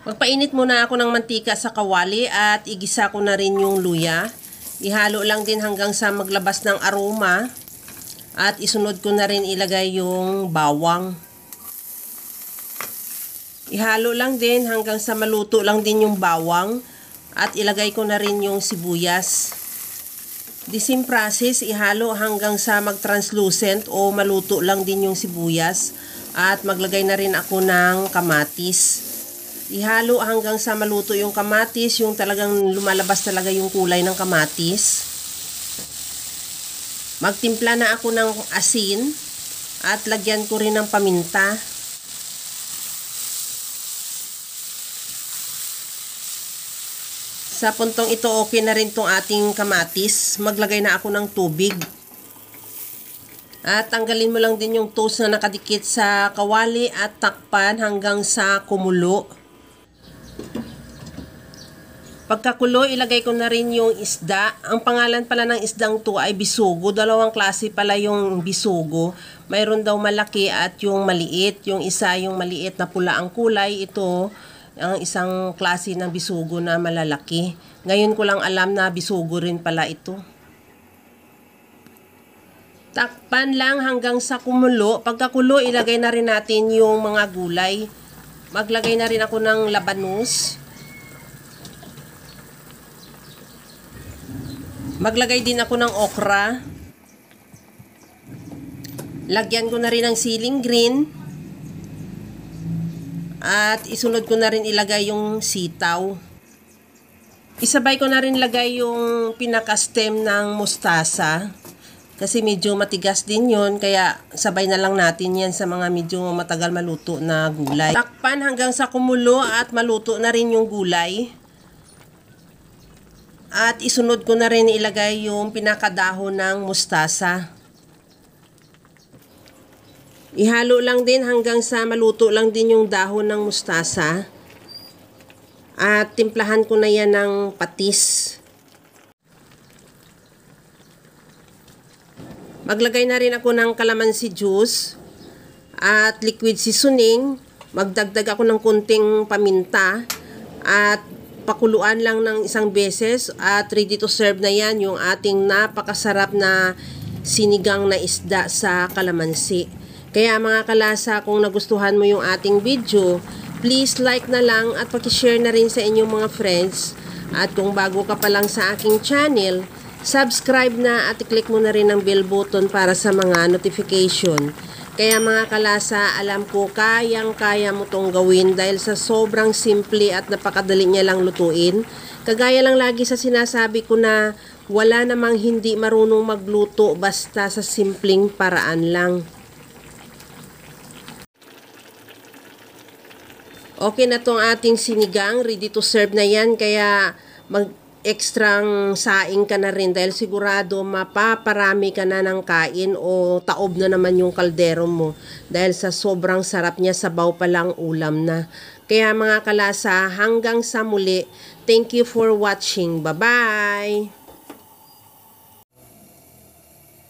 Magpainit muna ako ng mantika sa kawali at igisa ko na rin yung luya. Ihalo lang din hanggang sa maglabas ng aroma. At isunod ko na rin ilagay yung bawang. Ihalo lang din hanggang sa maluto lang din yung bawang. At ilagay ko na rin yung sibuyas. The same process, ihalo hanggang sa mag-translucent o maluto lang din yung sibuyas. At maglagay na rin ako ng kamatis. Ihalo hanggang sa maluto yung kamatis, yung talagang lumalabas talaga yung kulay ng kamatis. Magtimpla na ako ng asin at lagyan ko rin ng paminta. Sa puntong ito, okay na rin tong ating kamatis. Maglagay na ako ng tubig. At tanggalin mo lang din yung toast na nakadikit sa kawali at takpan hanggang sa kumulo. Pagkakulo, ilagay ko na rin yung isda. Ang pangalan pala ng isdang to ay bisugo. Dalawang klase pala yung bisugo. Mayroon daw malaki at yung maliit. Yung isa yung maliit na pula ang kulay. Ito ang isang klase ng bisugo na malalaki. Ngayon ko lang alam na bisugo rin pala ito. Takpan lang hanggang sa kumulo. Pagkakulo, ilagay na rin natin yung mga gulay. Maglagay na rin ako ng labanus. Maglagay din ako ng okra. Lagyan ko na rin ng siling green. At isunod ko na rin ilagay yung sitaw. Isabay ko na rin lagay yung pinaka-stem ng mustasa. Kasi medyo matigas din yon, kaya sabay na lang natin yan sa mga medyo matagal maluto na gulay. Takpan hanggang sa kumulo at maluto na rin yung gulay. At isunod ko na rin ilagay yung pinakadahon ng mustasa. Ihalo lang din hanggang sa maluto lang din yung dahon ng mustasa. At timplahan ko na yan ng patis. Maglagay na rin ako ng calamansi juice at liquid seasoning. Magdagdag ako ng kunting paminta at pakuluan lang ng isang beses at ready to serve na yan yung ating napakasarap na sinigang na isda sa kalamansi. Kaya mga kalasa, kung nagustuhan mo yung ating video, please like na lang at pakishare na rin sa inyong mga friends. At kung bago ka pa lang sa aking channel, subscribe na at i-click mo na rin ang bell button para sa mga notification. Kaya mga kalasa, alam ko kayang-kaya mo tong gawin dahil sa sobrang simple at napakadali niya lang lutuin. Kagaya lang lagi sa sinasabi ko na wala namang hindi marunong magluto basta sa simpleng paraan lang. Okay na tong ating sinigang, ready to serve na yan, kaya extrang saing ka na rin dahil sigurado mapaparami ka na ng kain o taob na naman yung kaldero mo dahil sa sobrang sarap niya, sabaw pa lang ulam na. Kaya mga kalasa, hanggang sa muli, thank you for watching. Bye-bye!